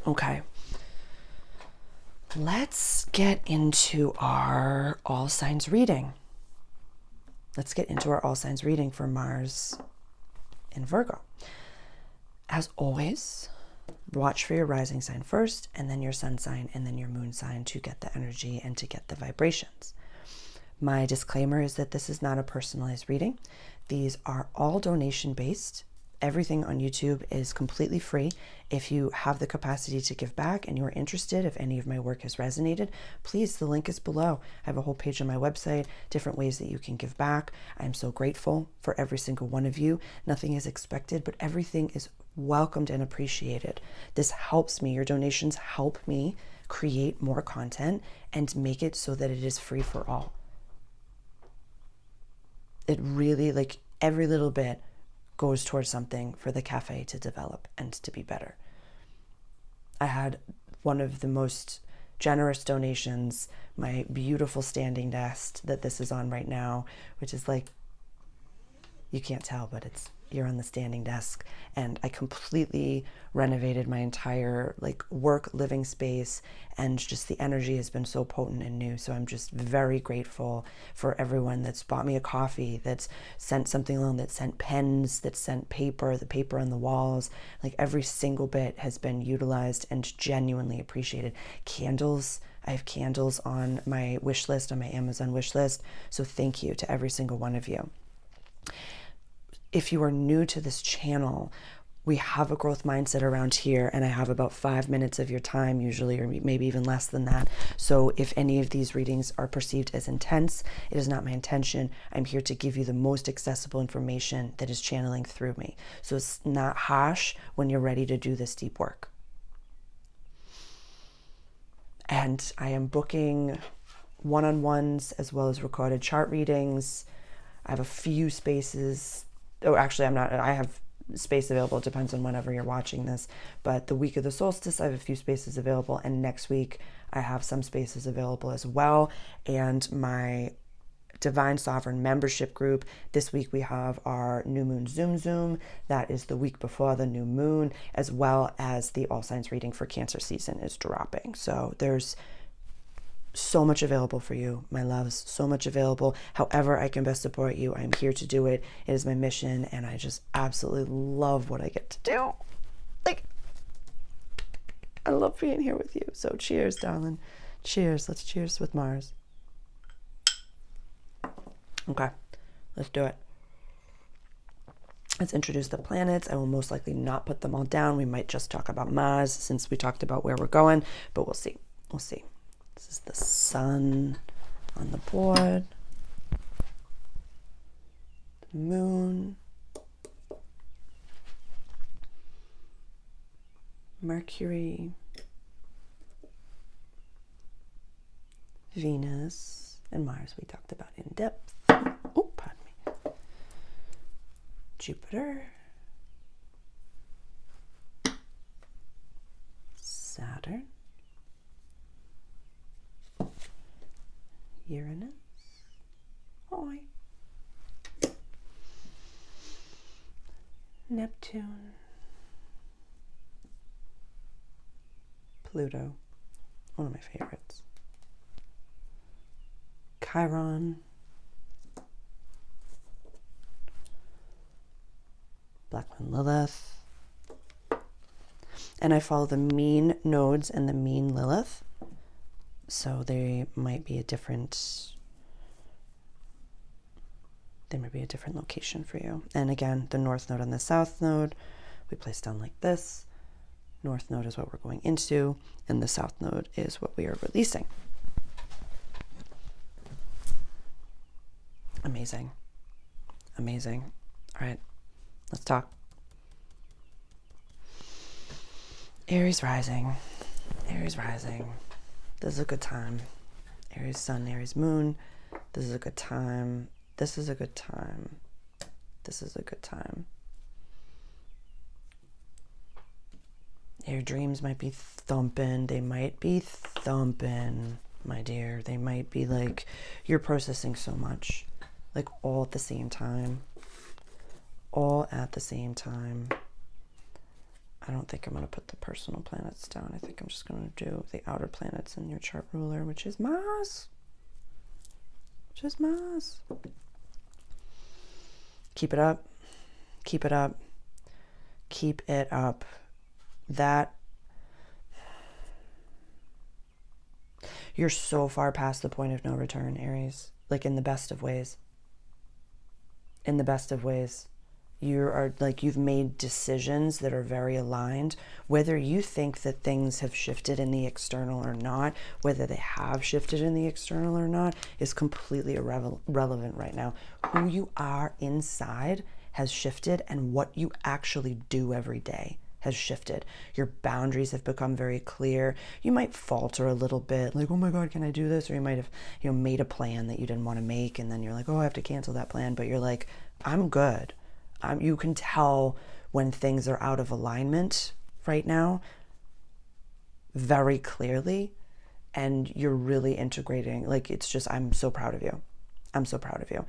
Okay. Let's get into our all signs reading. Let's get into our all signs reading for Mars in Virgo. As always, watch for your rising sign first, and then your sun sign, and then your moon sign to get the energy and to get the vibrations. My disclaimer is that this is not a personalized reading. These are all donation based. Everything on YouTube is completely free. If you have the capacity to give back and you're interested, if any of my work has resonated, please, the link is below. I have a whole page on my website, different ways that you can give back. I'm so grateful for every single one of you. Nothing is expected, but everything is welcomed and appreciated. This helps me. Your donations help me create more content and make it so that it is free for all. It really, like, every little bit goes towards something for the cafe to develop and to be better. I had one of the most generous donations, my beautiful standing desk that this is on right now, which is like, you can't tell, but you're on the standing desk. And I completely renovated my entire work living space, and just the energy has been so potent and new. So I'm just very grateful for everyone that's bought me a coffee, that's sent something along, that sent pens, that sent paper, the paper on the walls. Like, every single bit has been utilized and genuinely appreciated. Candles, I have candles on my wish list, on my Amazon wish list. So thank you to every single one of you. If you are new to this channel, we have a growth mindset around here, and I have about 5 minutes of your time usually, or maybe even less than that. So if any of these readings are perceived as intense, it is not my intention. I'm here to give you the most accessible information that is channeling through me. So it's not harsh when you're ready to do this deep work. And I am booking one-on-ones as well as recorded chart readings. I have a few spaces. Oh, actually, I'm not. I have space available. It depends on whenever you're watching this. But the week of the solstice, I have a few spaces available. And next week, I have some spaces available as well. And my Divine Sovereign membership group, this week we have our New Moon Zoom. That is the week before the new moon, as well as the All Signs reading for Cancer season is dropping. So there's so much available for you, my loves, so much available. However I can best support you, I'm here to do it. It is my mission, and I just absolutely love what I get to do. I love being here with you. So cheers, darling. Cheers. Let's cheers with Mars. Okay, let's do it. Let's introduce the planets. I will most likely not put them all down. We might just talk about Mars since we talked about where we're going, but we'll see. We'll see. This is the sun on the board, the moon, Mercury, Venus, and Mars we talked about in depth. Oh, pardon me. Jupiter, Saturn, Uranus, Neptune, Pluto, one of my favorites, Chiron, Black Moon Lilith, and I follow the mean nodes and the mean Lilith. So they might be a different location for you. And again, the north node and the south node, we place down like this. North node is what we're going into, and the south node is what we are releasing. Amazing. Amazing. All right, let's talk. Aries rising. Aries rising. This is a good time. Aries sun, Aries moon. This is a good time. This is a good time. This is a good time. Your dreams might be thumping. They might be thumping, my dear. They might be like you're processing so much, like all at the same time. All at the same time. I don't think I'm going to put the personal planets down. I think I'm just going to do the outer planets in your chart ruler, which is Mars. Just Mars. Keep it up. Keep it up. Keep it up. That you're so far past the point of no return, Aries. Like in the best of ways. In the best of ways. You are like, you've made decisions that are very aligned. Whether you think that things have shifted in the external or not, whether they have shifted in the external or not, is completely irrelevant right now. Who you are inside has shifted, and what you actually do every day has shifted. Your boundaries have become very clear. You might falter a little bit, like, oh my God, can I do this? Or you might have, made a plan that you didn't want to make, and then you're like, oh, I have to cancel that plan. But you're like, I'm good. You can tell when things are out of alignment right now very clearly, and you're really integrating. Like, it's just, I'm so proud of you. I'm so proud of you.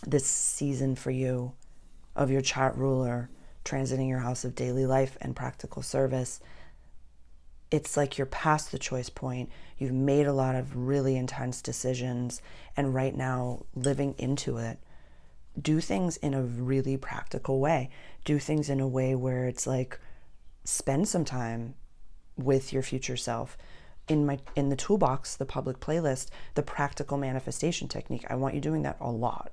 This season for you of your chart ruler transiting your house of daily life and practical service, it's like you're past the choice point. You've made a lot of really intense decisions, and right now living into it. Do things in a really practical way. Do things in a way where it's like, spend some time with your future self. In the toolbox, the public playlist, the practical manifestation technique, I want you doing that a lot.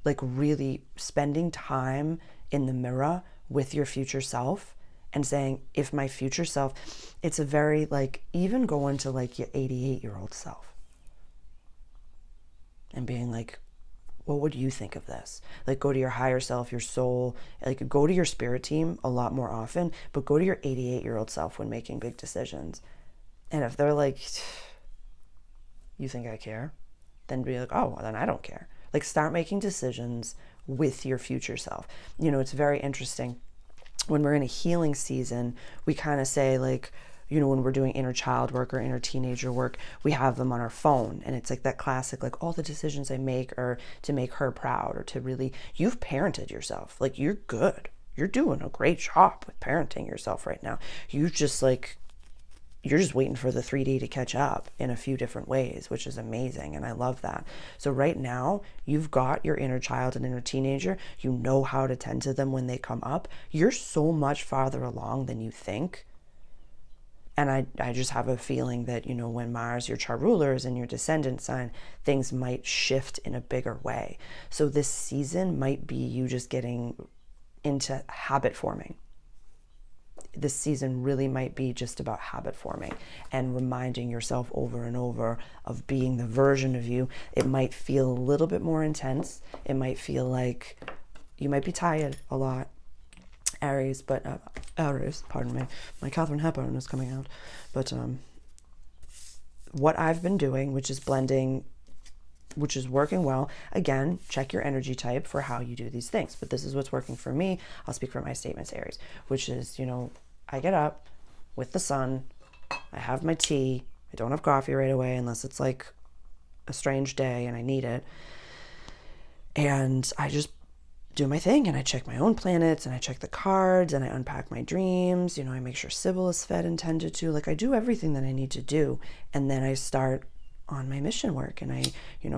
Like really spending time in the mirror with your future self and saying, if my future self, it's a very like, even going to like your 88-year-old self and being like, what would you think of this? Like, go to your higher self, your soul, like go to your spirit team a lot more often, but go to your 88-year-old self when making big decisions. And if they're like, you think I care? Then be like, oh, well, then I don't care. Like, start making decisions with your future self. It's very interesting. When we're in a healing season, we kind of say like, when we're doing inner child work or inner teenager work, we have them on our phone. And it's like that classic, like, all the decisions I make are to make her proud, or to really, you've parented yourself. Like, you're good. You're doing a great job with parenting yourself right now. You're just waiting for the 3D to catch up in a few different ways, which is amazing. And I love that. So right now, you've got your inner child and inner teenager. You know how to tend to them when they come up. You're so much farther along than you think. And I just have a feeling that, when Mars, your chart ruler, is in your descendant sign, things might shift in a bigger way. So this season might be you just getting into habit forming. This season really might be just about habit forming and reminding yourself over and over of being the version of you. It might feel a little bit more intense. It might feel like you might be tired a lot. Aries, pardon me, my Catherine Hepburn is coming out. But what I've been doing, which is blending, which is working well, again, check your energy type for how you do these things. But this is what's working for me. I'll speak for my statements, Aries, which is, I get up with the sun, I have my tea, I don't have coffee right away unless it's like a strange day and I need it. And I just do my thing, and I check my own planets, and I check the cards, and I unpack my dreams. I make sure Sybil is fed and tended to. Like, I do everything that I need to do, and then I start on my mission work. And I,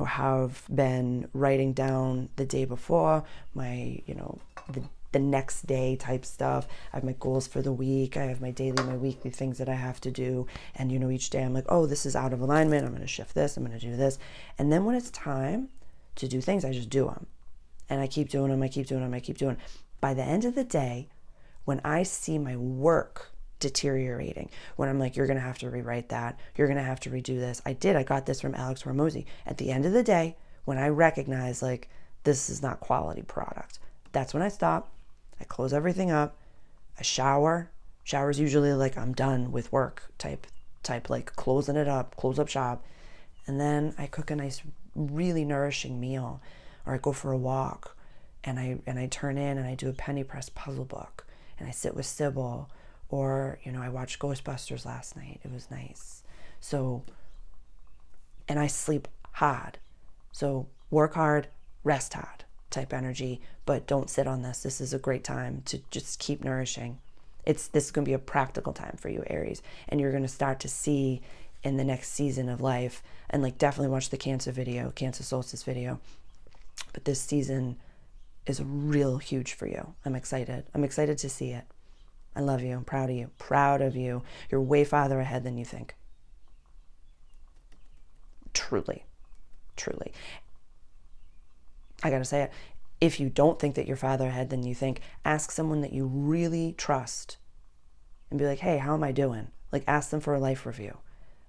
have been writing down the day before my, the next day type stuff. I have my goals for the week. I have my daily, my weekly things that I have to do. And, each day I'm like, oh, this is out of alignment. I'm going to shift this. I'm going to do this. And then when it's time to do things, I just do them. And I keep doing them. By the end of the day, when I see my work deteriorating, when I'm like, you're going to have to rewrite that, you're going to have to redo this. I got this from Alex Hormozy. At the end of the day, when I recognize like, this is not quality product, that's when I stop. I close everything up. I shower. Shower's usually like, I'm done with work type, like closing it up, close up shop. And then I cook a nice, really nourishing meal. Or I go for a walk, and I turn in and I do a penny press puzzle book, and I sit with Sybil, or I watched Ghostbusters last night. It was nice. So, and I sleep hard. So work hard, rest hard. type energy, but don't sit on this. This is a great time to just keep nourishing. This is going to be a practical time for you, Aries, and you're going to start to see in the next season of life, and like definitely watch the Cancer solstice video. But this season is real huge for you. I'm excited. I'm excited to see it. I love you. I'm proud of you. Proud of you. You're way farther ahead than you think. Truly. Truly. I gotta say it. If you don't think that you're farther ahead than you think, ask someone that you really trust and be like, hey, how am I doing? Like, ask them for a life review.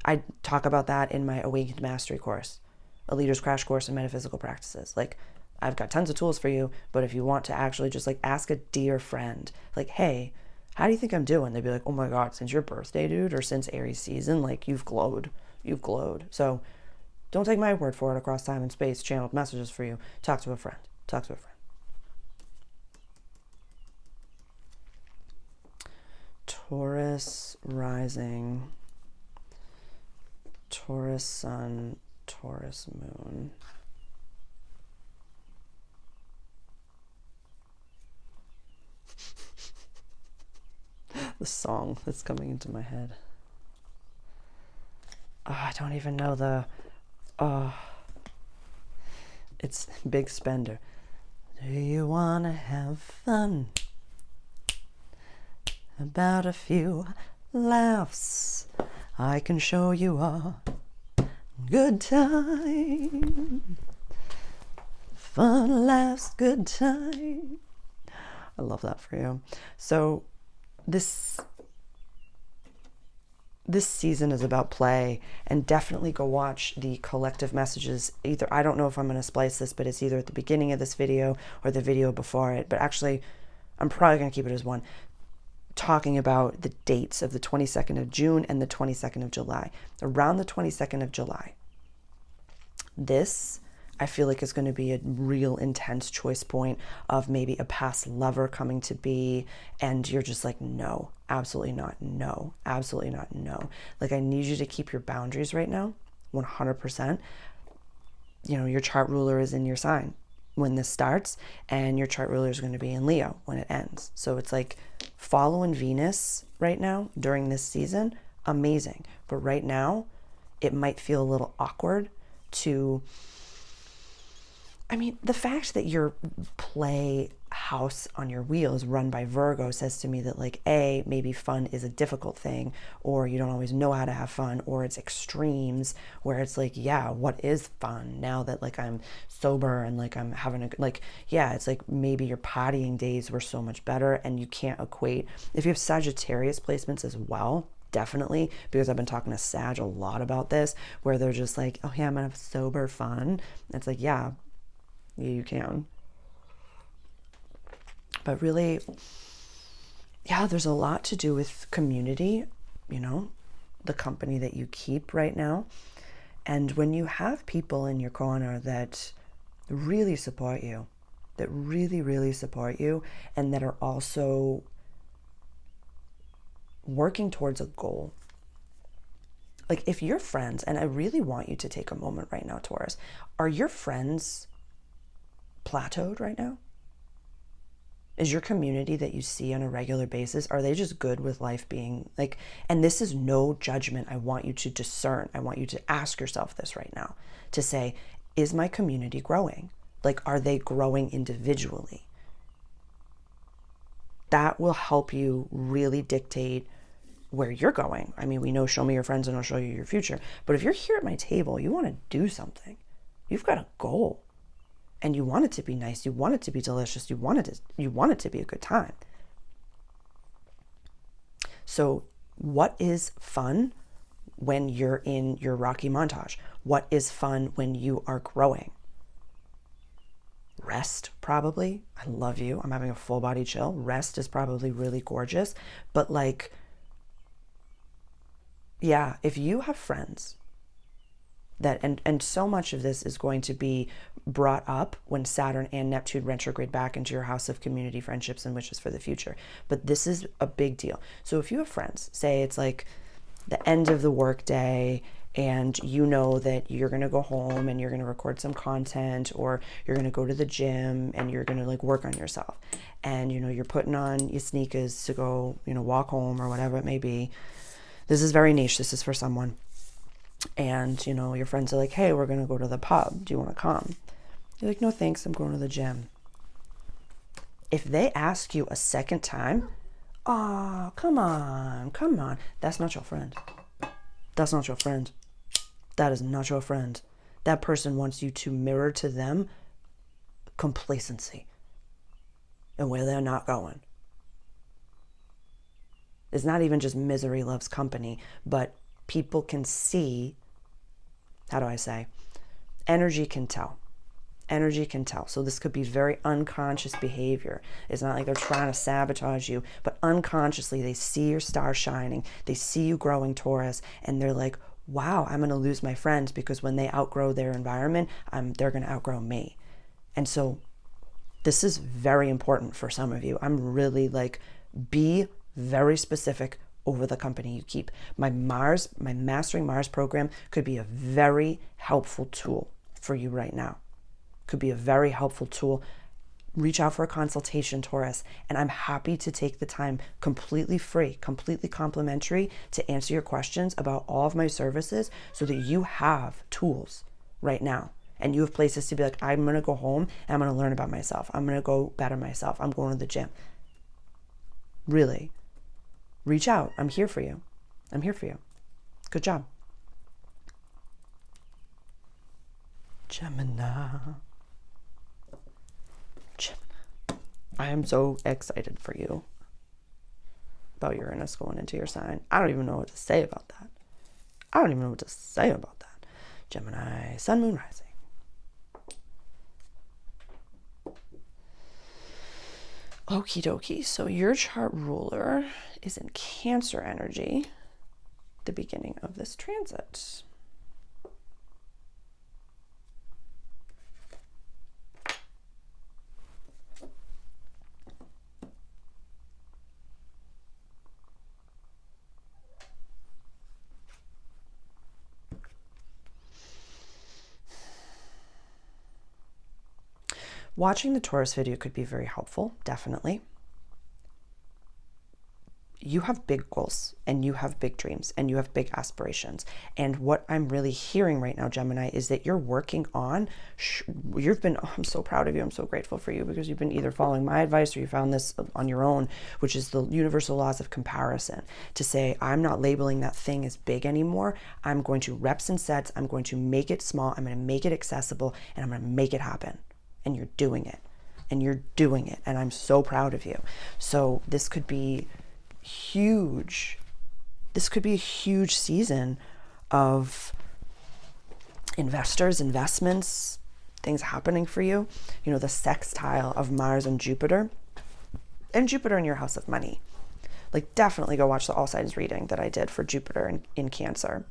I talk about that in my Awakened Mastery course, a leader's crash course in metaphysical practices. Like, I've got tons of tools for you, but if you want to actually just like ask a dear friend, like, hey, how do you think I'm doing? They'd be like, oh my God, since your birthday, dude, or since Aries season, like you've glowed. So don't take my word for it. Across time and space, channeled messages for you. Talk to a friend. Taurus rising, Taurus sun, Taurus moon. The song that's coming into my head. Oh, I don't even know it's Big Spender. Do you want to have fun? About a few laughs, I can show you a good time. Fun, laughs, good time. I love that for you. So this season is about play, and definitely go watch the collective messages. Either, I don't know if I'm going to splice this, but it's either at the beginning of this video or the video before it. But actually, I'm probably going to keep it as one, talking about the dates of the 22nd of June and the 22nd of July. Around the 22nd of July, this, I feel like, is going to be a real intense choice point of maybe a past lover coming to be, and you're just like, no, absolutely not, no, absolutely not, no. Like, I need you to keep your boundaries right now, 100%. You know, your chart ruler is in your sign when this starts, and your chart ruler is going to be in Leo when it ends. So it's like following Venus right now during this season, amazing. But right now, it might feel a little awkward to, I mean, the fact that your play house on your wheel is run by Virgo says to me that, like, A, maybe fun is a difficult thing, or you don't always know how to have fun, or it's extremes where it's like, yeah, what is fun now that, like, I'm sober and, like, I'm having a, like, yeah, it's like maybe your partying days were so much better, and you can't equate. If you have Sagittarius placements as well, definitely, because I've been talking to Sag a lot about this, where they're just like, oh yeah, I'm gonna have sober fun. It's like, yeah, you can. But really, yeah, there's a lot to do with community, you know, the company that you keep right now. And when you have people in your corner that really support you, that really, really support you, and that are also working towards a goal. Like, if your friends, and I really want you to take a moment right now, Taurus, are your friends plateaued right now? Is your community that you see on a regular basis, are they just good with life being like, and this is no judgment. I want you to discern. I want you to ask yourself this right now, to say, is my community growing? Like, are they growing individually? That will help you really dictate where you're going. I mean, we know, show me your friends and I'll show you your future. But if you're here at my table, you want to do something. You've got a goal. And you want it to be nice, you want it to be delicious, you want it to be a good time. So what is fun when you're in your Rocky montage? What is fun when you are growing? Rest, probably. I love you. I'm having a full body chill. Rest is probably really gorgeous. But like, yeah, if you have friends that, and so much of this is going to be brought up when Saturn and Neptune retrograde back into your house of community, friendships, and wishes for the future. But this is a big deal. So if you have friends, say it's like the end of the work day and you know that you're going to go home and you're going to record some content, or you're going to go to the gym and you're going to like work on yourself, and you're putting on your sneakers to go walk home or whatever it may be. This is very niche. This is for someone. And your friends are like, hey, we're going to go to the pub, do you want to come? You're like, no thanks, I'm going to the gym. If they ask you a second time, oh, come on, that's not your friend. That's not your friend. That is not your friend. That person wants you to mirror to them complacency and where they're not going. It's not even just misery loves company, but people can see, how do I say? Energy can tell. Energy can tell. So this could be very unconscious behavior. It's not like they're trying to sabotage you, but unconsciously they see your star shining. They see you growing, Taurus, and they're like, wow, I'm going to lose my friends, because when they outgrow their environment, they're going to outgrow me. And so this is very important for some of you. I'm really like, be very specific over the company you keep. My Mastering Mars program could be a very helpful tool for you right now. Could be a very helpful tool. Reach out for a consultation, Taurus, and I'm happy to take the time, completely free, completely complimentary, to answer your questions about all of my services, so that you have tools right now and you have places to be like, I'm going to go home and I'm going to learn about myself. I'm going to go better myself. I'm going to the gym. Really, reach out. I'm here for you. I'm here for you. Good job. Gemini. I am so excited for you about Uranus going into your sign. I don't even know what to say about that. Gemini, Sun, Moon, Rising. Okie dokie. So your chart ruler is in Cancer energy, the beginning of this transit. Watching the Taurus video could be very helpful, definitely. You have big goals and you have big dreams and you have big aspirations. And what I'm really hearing right now, Gemini, is that you're working on, I'm so proud of you. I'm so grateful for you, because you've been either following my advice or you found this on your own, which is the universal laws of comparison, to say, I'm not labeling that thing as big anymore. I'm going to reps and sets. I'm going to make it small. I'm going to make it accessible, and I'm going to make it happen. And you're doing it. And I'm so proud of you. So this could be huge. This could be a huge season of investors, investments, things happening for you. The sextile of Mars and Jupiter in your house of money. Like, definitely go watch the all signs reading that I did for Jupiter in Cancer,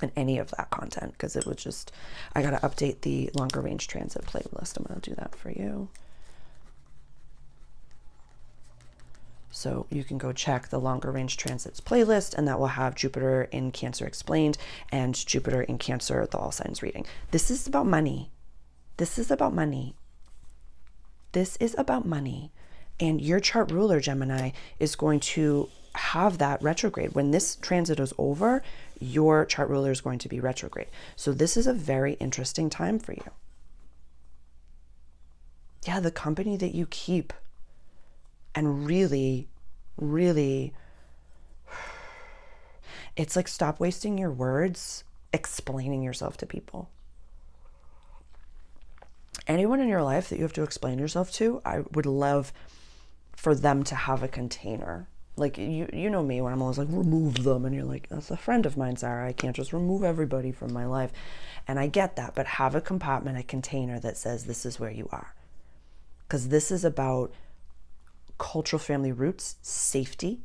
and any of that content, because it was just, I got to update the longer range transit playlist. I'm going to do that for you. So you can go check the longer range transits playlist, and that will have Jupiter in Cancer explained and Jupiter in Cancer, the all signs reading. This is about money. And your chart ruler, Gemini, is going to have that retrograde. When this transit is over, your chart ruler is going to be retrograde. So this is a very interesting time for you. Yeah, the company that you keep, and really, it's like, stop wasting your words explaining yourself to people. Anyone in your life that you have to explain yourself to, I would love for them to have a container. Like, you know me, when I'm always like, remove them, and you're like, that's a friend of mine, Sarah. I can't just remove everybody from my life. And I get that, but have a compartment, a container that says this is where you are. Because this is about cultural family roots, safety.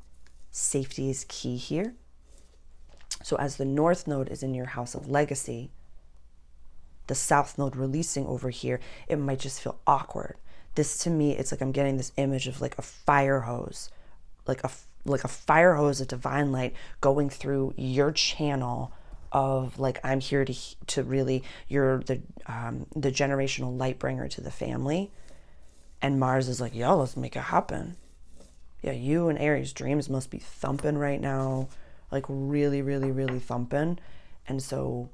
Safety is key here. So as the North Node is in your house of legacy, the South Node releasing over here, it might just feel awkward. This, to me, it's like I'm getting this image of like a fire hose, like a fire hose of divine light going through your channel of like, I'm here to really, you're the generational light bringer to the family. And Mars is like, yo, let's make it happen. Yeah, you and Aries, dreams must be thumping right now, like really, really, really thumping. And so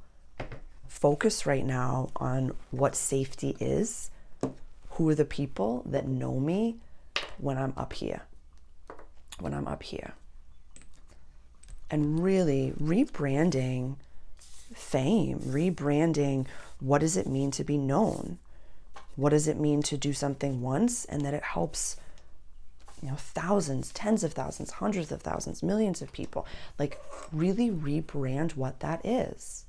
focus right now on what safety is. Who are the people that know me when I'm up here? When I'm up here. And really rebranding fame, rebranding what does it mean to be known? What does it mean to do something once and that it helps, you know, thousands, tens of thousands, hundreds of thousands, millions of people? Like, really rebrand what that is.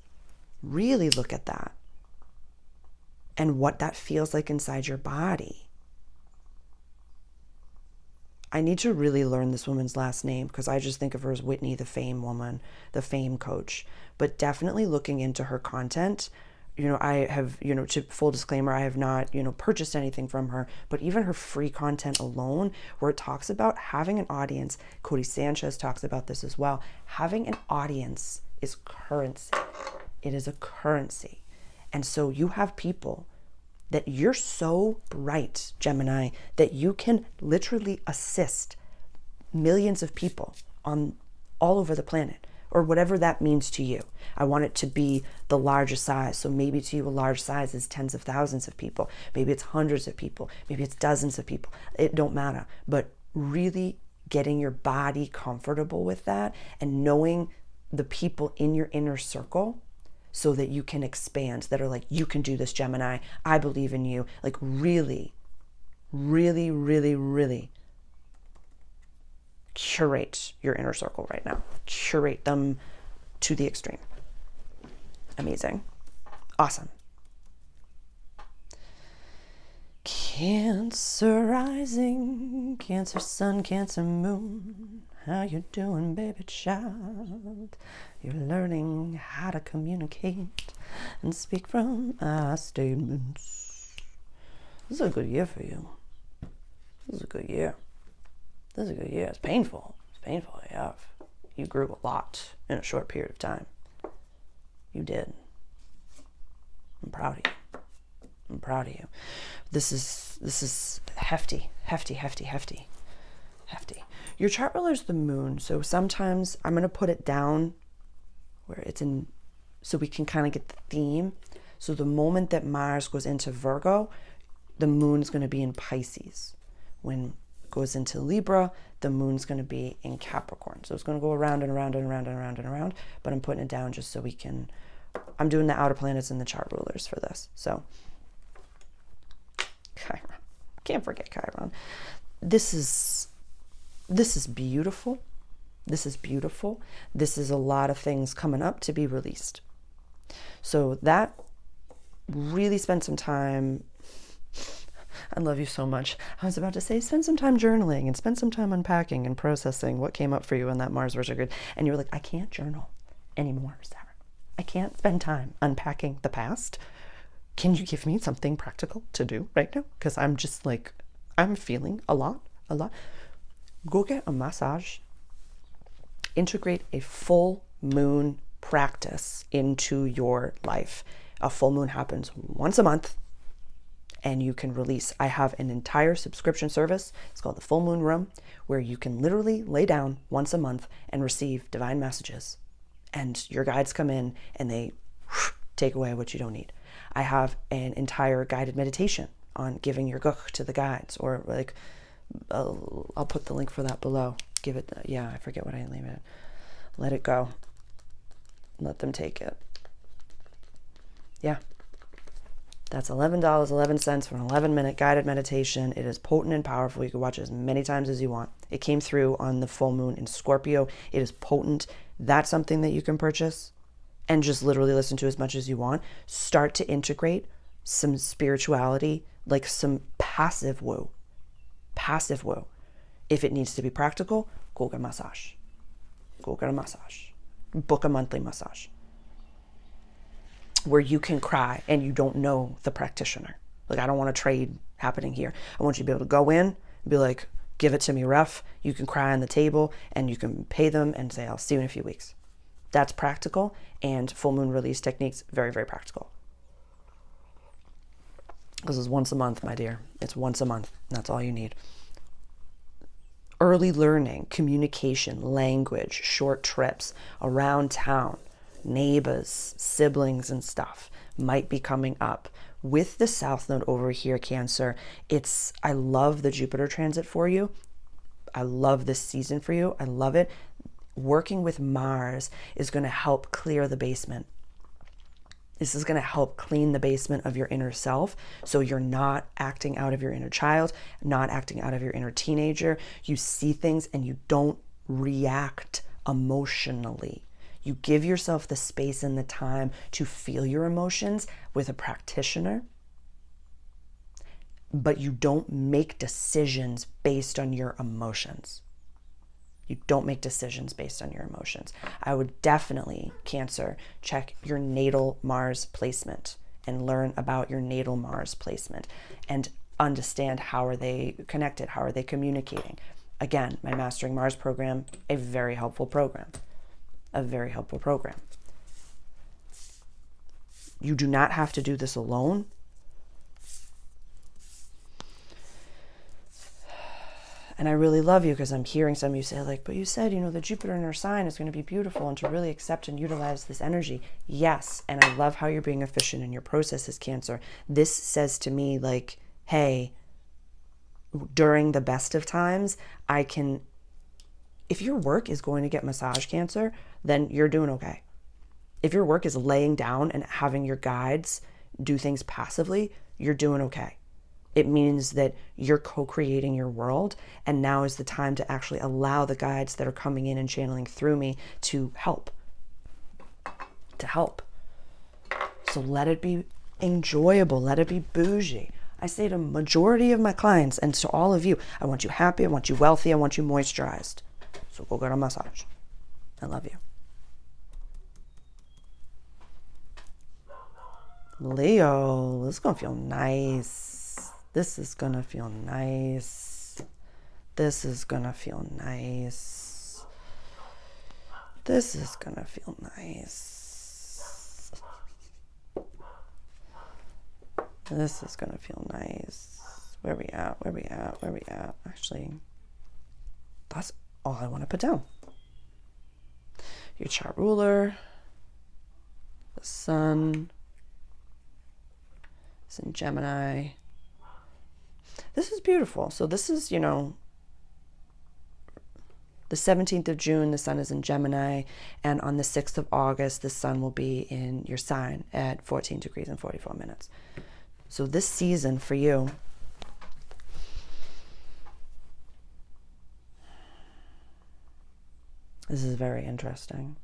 Really look at that and what that feels like inside your body. I need to really learn this woman's last name because I just think of her as Whitney, the fame woman, the fame coach. But definitely looking into her content. You know, I have, you know, to full disclaimer, I have not, you know, purchased anything from her, but even her free content alone, where it talks about having an audience, Cody Sanchez talks about this as well. Having an audience is currency. It is a currency. And so you have people that you're so bright, Gemini, that you can literally assist millions of people on all over the planet, or whatever that means to you. I want it to be the largest size. So maybe to you, a large size is tens of thousands of people. Maybe it's hundreds of people. Maybe it's dozens of people. It don't matter. But really getting your body comfortable with that and knowing the people in your inner circle so that you can expand, that are like, you can do this, Gemini. I believe in you. Like really, really, really, really curate your inner circle right now. Curate them to the extreme. Amazing. Awesome. Cancer rising, Cancer sun, Cancer moon. How you doing, baby child? You're learning how to communicate and speak from our statements. This is a good year for you. This is a good year. This is a good year. It's painful. It's painful AF. You grew a lot in a short period of time. You did. I'm proud of you. I'm proud of you. This is hefty. Your chart ruler is the moon, so sometimes I'm going to put it down where it's in, so we can kind of get the theme. So the moment that Mars goes into Virgo, the moon is going to be in Pisces. When it goes into Libra, the moon's going to be in Capricorn. So it's going to go around and around and around and around and around, but I'm putting it down just so we can, I'm doing the outer planets and the chart rulers for this. So Chiron, can't forget Chiron. This is beautiful. This is beautiful. This is a lot of things coming up to be released. So that, really spend some time. I love you so much. I was about to say, spend some time journaling and spend some time unpacking and processing what came up for you in that Mars retrograde. And you were like, I can't journal anymore, Sarah. I can't spend time unpacking the past. Can you give me something practical to do right now? Because I'm just like, I'm feeling a lot. Go get a massage. Integrate a full moon practice into your life. A full moon happens once a month and you can release. I have an entire subscription service. It's called the Full Moon Room, where you can literally lay down once a month and receive divine messages. And your guides come in and they take away what you don't need. I have an entire guided meditation on giving your guk to the guides, or like, I'll put the link for that below. Give it, yeah, I forget what I named it. Let it go. Let them take it. Yeah. That's $11.11 for an 11-minute guided meditation. It is potent and powerful. You can watch it as many times as you want. It came through on the full moon in Scorpio. It is potent. That's something that you can purchase and just literally listen to as much as you want. Start to integrate some spirituality, like some passive woo. Passive woo. If it needs to be practical, go get a massage. Go get a massage. Book a monthly massage where you can cry and you don't know the practitioner. Like, I don't want a trade happening here. I want you to be able to go in and be like, give it to me rough. You can cry on the table and you can pay them and say, I'll see you in a few weeks. That's practical. And full moon release techniques, very, very practical. This is once a month, my dear. It's once a month. That's all you need. Early learning, communication, language, short trips around town, neighbors, siblings and stuff might be coming up. With the South Node over here, Cancer, I love the Jupiter transit for you. I love this season for you. I love it. Working with Mars is going to help clear the basement. This is going to help clean the basement of your inner self, so you're not acting out of your inner child, not acting out of your inner teenager. You see things and you don't react emotionally. You give yourself the space and the time to feel your emotions with a practitioner, but you don't make decisions based on your emotions. You don't make decisions based on your emotions. I would definitely, Cancer, check your natal Mars placement and learn about your natal Mars placement and understand how are they connected, how are they communicating. Again, my Mastering Mars program, a very helpful program. A very helpful program. You do not have to do this alone. And I really love you because I'm hearing some of you say like, but you said, the Jupiter in our sign is going to be beautiful and to really accept and utilize this energy. Yes. And I love how you're being efficient in your processes, Cancer. This says to me like, hey, during the best of times, if your work is going to get massage, Cancer, then you're doing okay. If your work is laying down and having your guides do things passively, you're doing okay. It means that you're co-creating your world, and now is the time to actually allow the guides that are coming in and channeling through me to help. So let it be enjoyable. Let it be bougie. I say to majority of my clients and to all of you, I want you happy, I want you wealthy, I want you moisturized. So go get a massage. I love you. Leo, this is going to feel nice. This is going to feel nice. This is going to feel nice. This is going to feel nice. This is going to feel nice. Where we at? Actually, that's all I want to put down. Your chart ruler, the sun is in Gemini. This is beautiful. So this is, the 17th of June, the sun is in Gemini. And on the 6th of August, the sun will be in your sign at 14 degrees and 44 minutes. So this season for you, this is very interesting.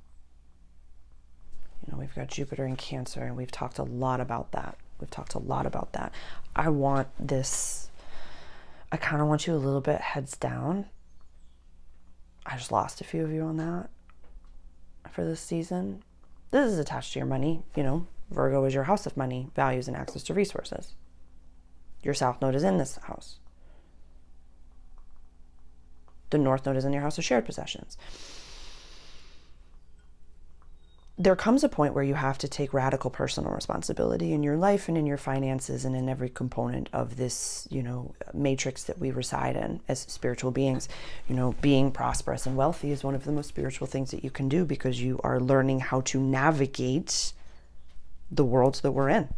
We've got Jupiter in Cancer, and we've talked a lot about that. I want this... I kind of want you a little bit heads down. I just lost a few of you on that for this season. This is attached to your money. Virgo is your house of money, values, and access to resources. Your South Node is in this house. The North Node is in your house of shared possessions. There comes a point where you have to take radical personal responsibility in your life and in your finances and in every component of this, matrix that we reside in as spiritual beings. Being prosperous and wealthy is one of the most spiritual things that you can do because you are learning how to navigate the worlds that we're in.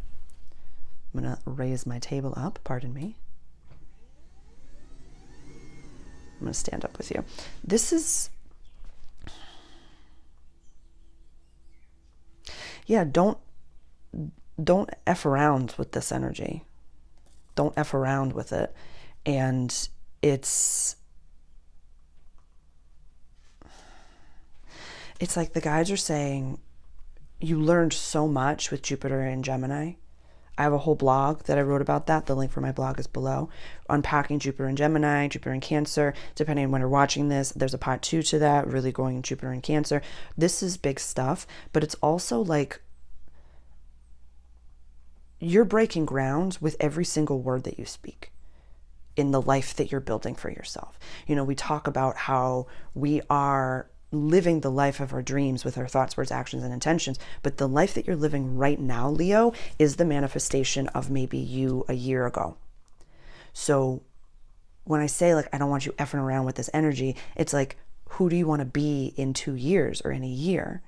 I'm going to raise my table up, pardon me. I'm going to stand up with you. This is... Yeah, don't F around with this energy. Don't F around with it. And it's like the guides are saying, you learned so much with Jupiter and Gemini. I have a whole blog that I wrote about that. The link for my blog is below. Unpacking Jupiter and Gemini, Jupiter and Cancer. Depending on when you're watching this, there's a part 2 to that, really going Jupiter and Cancer. This is big stuff, but it's also like you're breaking ground with every single word that you speak in the life that you're building for yourself. We talk about how we are living the life of our dreams with our thoughts, words, actions, and intentions. But the life that you're living right now, Leo, is the manifestation of maybe you a year ago. So when I say, like, I don't want you effing around with this energy, it's like, who do you want to be in 2 years or in a year?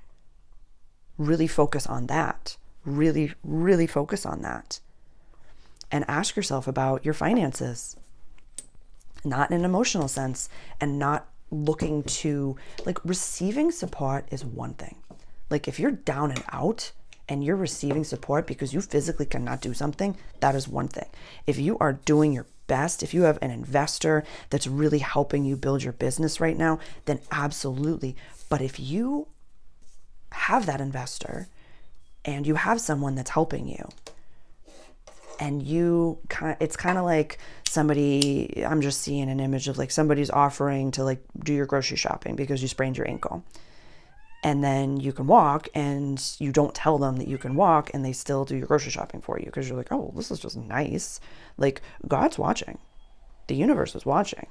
Really focus on that. Really, really focus on that. And ask yourself about your finances. Not in an emotional sense, and not looking to, like, receiving support is one thing. Like, if you're down and out and you're receiving support because you physically cannot do something, that is one thing. If you are doing your best, if you have an investor that's really helping you build your business right now, then absolutely. But if you have that investor and you have someone that's helping you, and it's kind of like somebody, I'm just seeing an image of, like, somebody's offering to, like, do your grocery shopping because you sprained your ankle. And then you can walk, and you don't tell them that you can walk, and they still do your grocery shopping for you because you're like, oh, this is just nice. Like, God's watching. The universe is watching.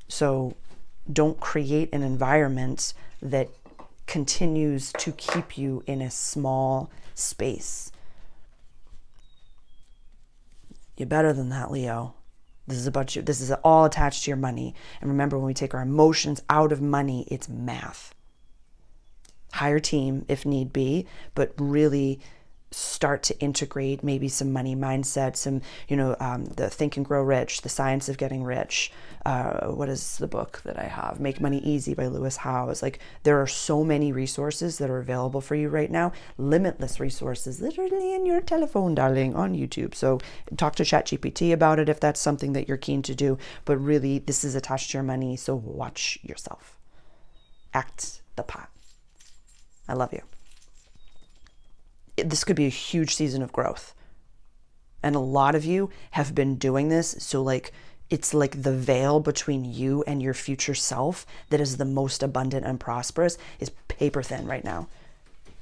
So don't create an environment that continues to keep you in a small space. You're better than that, Leo. This is about you. This is all attached to your money. And remember, when we take our emotions out of money, it's math. Hire team if need be, but really start to integrate maybe some money mindset, some, the Think and Grow Rich, the Science of Getting Rich. What is the book that I have? Make Money Easy by Lewis Howes. Like, there are so many resources that are available for you right now. Limitless resources, literally in your telephone, darling, on YouTube. So talk to ChatGPT about it if that's something that you're keen to do. But really, this is attached to your money. So watch yourself. Act the part. I love you. This could be a huge season of growth. And a lot of you have been doing this. So, like, it's like the veil between you and your future self that is the most abundant and prosperous is paper thin right now.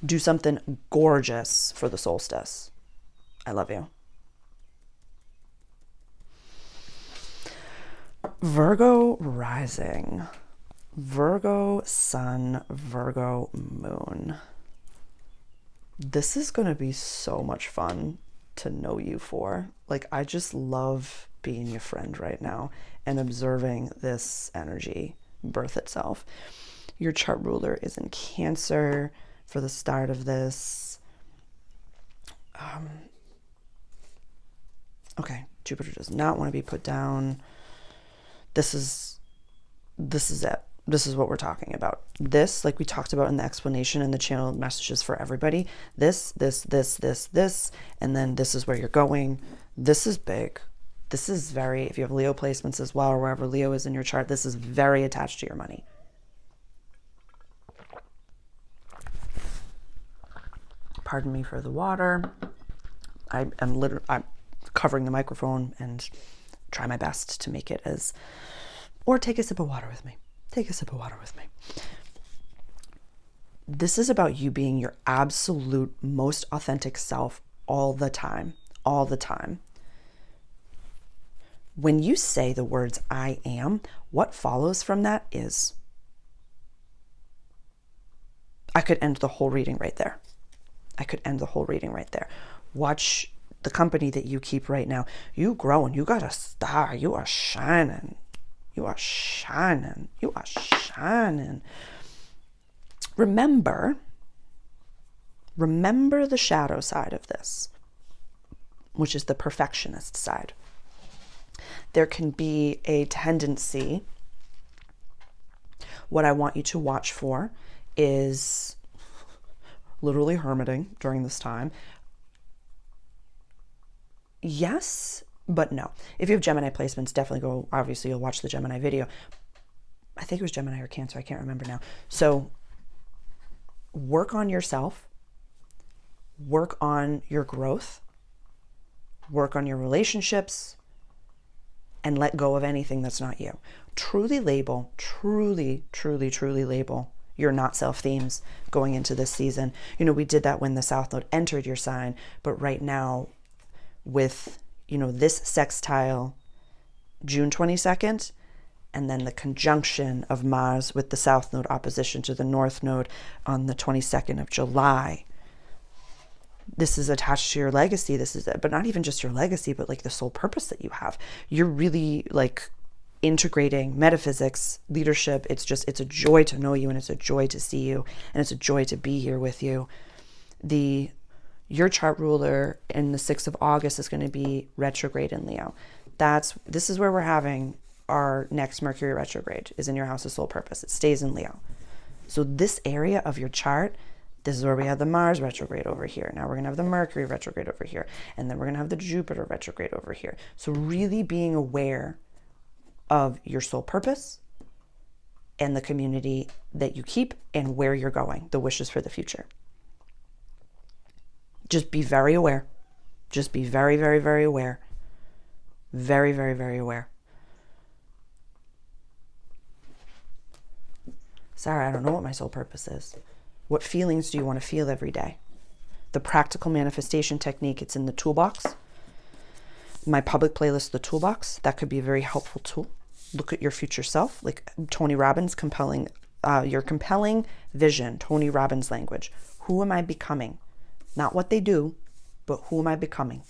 Do something gorgeous for the solstice. I love you. Virgo rising. Virgo sun, Virgo moon. This is going to be so much fun to know you for. Like, I just love being your friend right now and observing this energy birth itself. Your chart ruler is in Cancer for the start of this. Okay, Jupiter does not want to be put down. This is it. This is what we're talking about. This, like we talked about in the explanation and the channeled messages for everybody, this, and then this is where you're going. This is big. This is very, if you have Leo placements as well, or wherever Leo is in your chart, this is very attached to your money. Pardon me for the water. I'm covering the microphone and try my best to make it as, or take a sip of water with me. Take a sip of water with me. This is about you being your absolute most authentic self all the time. All the time. When you say the words I am, what follows from that is. I could end the whole reading right there. Watch the company that you keep right now. You growing. You got a star. You are shining. You are shining. You are shining. Remember the shadow side of this, which is the perfectionist side. There can be a tendency, what I want you to watch for is literally hermiting during this time. Yes, but no. If you have Gemini placements, definitely go, obviously you'll watch the Gemini video. I think it was Gemini or Cancer, I can't remember now. So work on yourself, work on your growth, work on your relationships, and let go of anything that's not you. Truly label your not self themes going into this season. We did that when the South Node entered your sign, but right now with, this sextile June 22nd and then the conjunction of Mars with the South Node opposition to the North Node on the 22nd of July. This is attached to your legacy. This is, but not even just your legacy, but like the soul purpose that you have. You're really like integrating metaphysics, leadership. It's a joy to know you, and it's a joy to see you, and it's a joy to be here with you. Your chart ruler in the 6th of August is going to be retrograde in Leo. This is where we're having our next Mercury retrograde, is in your house of soul purpose. It stays in Leo. So this area of your chart, this is where we have the Mars retrograde over here. Now we're going to have the Mercury retrograde over here. And then we're going to have the Jupiter retrograde over here. So really being aware of your soul purpose and the community that you keep and where you're going, the wishes for the future. Just be very aware. Just be very, very, very aware. Very, very, very aware. Sarah, I don't know what my soul purpose is. What feelings do you want to feel every day? The practical manifestation technique, it's in the toolbox. My public playlist, the toolbox, that could be a very helpful tool. Look at your future self, like Tony Robbins, your compelling vision, Tony Robbins language. Who am I becoming? Not what they do, but who am I becoming?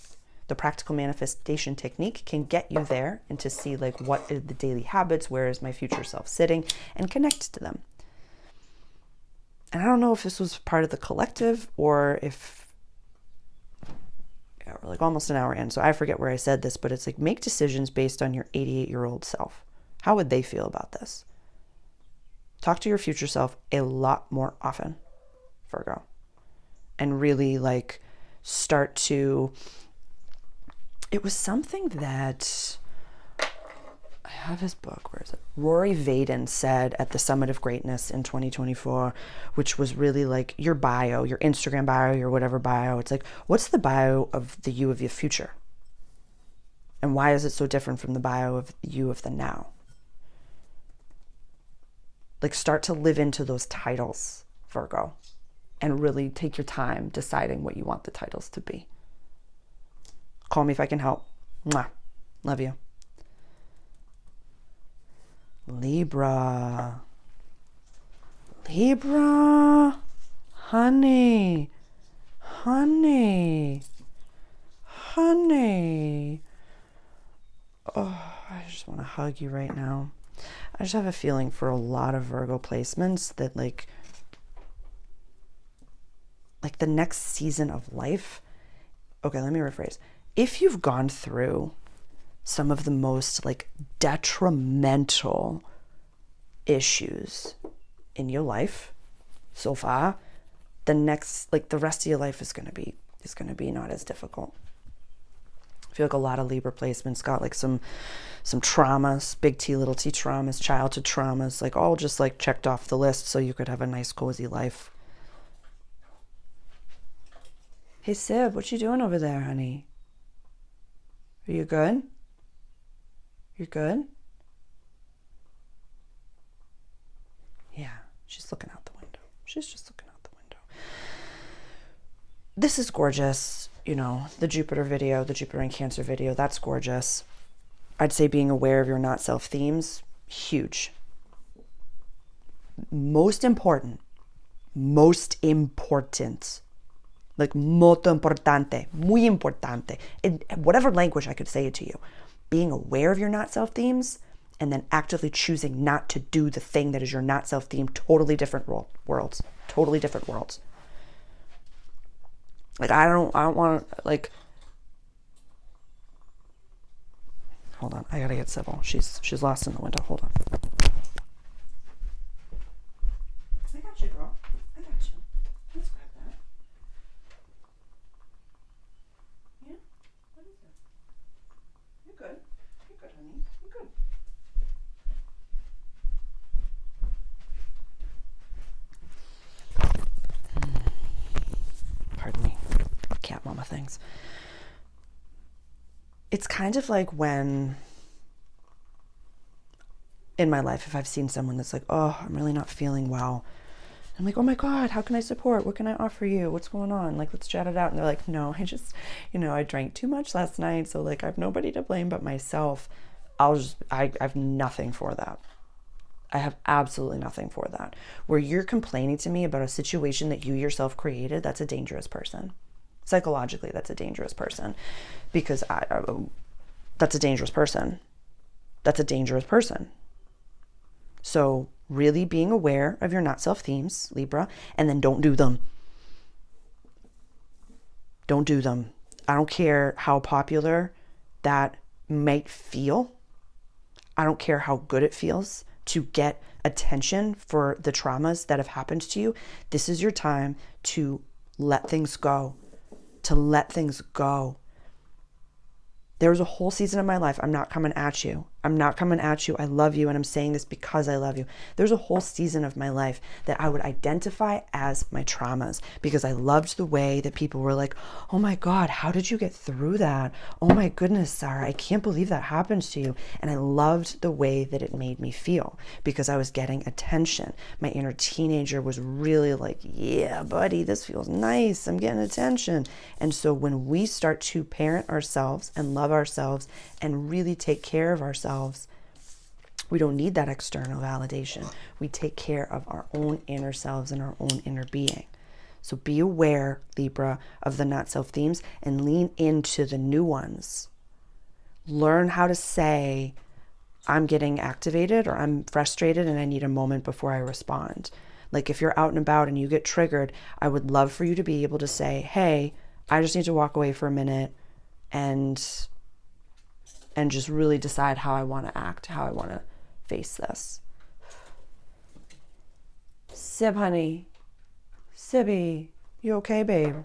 The practical manifestation technique can get you there and to see like what are the daily habits, where is my future self sitting, and connect to them. And I don't know if this was part of the collective or if, we're like almost an hour in, so I forget where I said this, but it's like make decisions based on your 88-year-old self. How would they feel about this? Talk to your future self a lot more often, Virgo. And really like start to, it was something that, I have his book, where is it? Rory Vaden said at the Summit of Greatness in 2024, which was really like your bio, your Instagram bio, your whatever bio. It's like, what's the bio of the you of your future? And why is it so different from the bio of you of the now? Like start to live into those titles, Virgo, and really take your time deciding what you want the titles to be. Call me if I can help. Mwah. Love you. Libra. Libra. Honey. Honey. Honey. Oh, I just want to hug you right now. I just have a feeling for a lot of Virgo placements that like the next season of life. Okay, let me rephrase. If you've gone through some of the most like detrimental issues in your life so far, the next, like the rest of your life is going to be not as difficult. I feel like a lot of Libra placements got like some traumas, big T, little t traumas, childhood traumas, like all just like checked off the list so you could have a nice cozy life. Hey Sib, what you doing over there, honey? Are you good? You're good? Yeah, she's looking out the window. She's just looking out the window. This is gorgeous. You know, the Jupiter video, the Jupiter and Cancer video, that's gorgeous. I'd say being aware of your not self themes, huge. Most important, like molto importante, muy importante, in whatever language I could say it to you. Being aware of your not self themes and then actively choosing not to do the thing that is your not self theme, totally different worlds, totally different worlds. Like I don't want to, like, hold on, I gotta get Sybil. She's lost in the window. Hold on. I got you, girl. I got you. Let's grab that. Yeah? What is it? You're good. You're good, honey. You're good. Pardon me. Cat mama things. It's kind of like when in my life, if I've seen someone that's like, oh, I'm really not feeling well. I'm like, oh my God, how can I support? What can I offer you? What's going on? Like, let's chat it out. And they're like, no, I just, I drank too much last night. So like, I have nobody to blame but myself. I have nothing for that. I have absolutely nothing for that. Where you're complaining to me about a situation that you yourself created, that's a dangerous person. Psychologically, that's a dangerous person, because that's a dangerous person. That's a dangerous person. So really being aware of your not self themes, Libra, and then don't do them. Don't do them. I don't care how popular that might feel. I don't care how good it feels to get attention for the traumas that have happened to you. This is your time to let things go. To let things go. There was a whole season of my life, I'm not coming at you. I'm not coming at you. I love you, and I'm saying this because I love you. There's a whole season of my life that I would identify as my traumas, because I loved the way that people were like, oh my God, how did you get through that? Oh my goodness, Sarah, I can't believe that happened to you. And I loved the way that it made me feel, because I was getting attention. My inner teenager was really like, yeah, buddy, this feels nice. I'm getting attention. And so when we start to parent ourselves and love ourselves and really take care of ourselves, we don't need that external validation. We take care of our own inner selves and our own inner being. So be aware, Libra, of the not self themes and lean into the new ones. Learn how to say, I'm getting activated, or I'm frustrated and I need a moment before I respond. Like if you're out and about and you get triggered, I would love for you to be able to say, hey, I just need to walk away for a minute and just really decide how I want to act, how I want to face this. Sib, honey. Sibby, you okay, babe?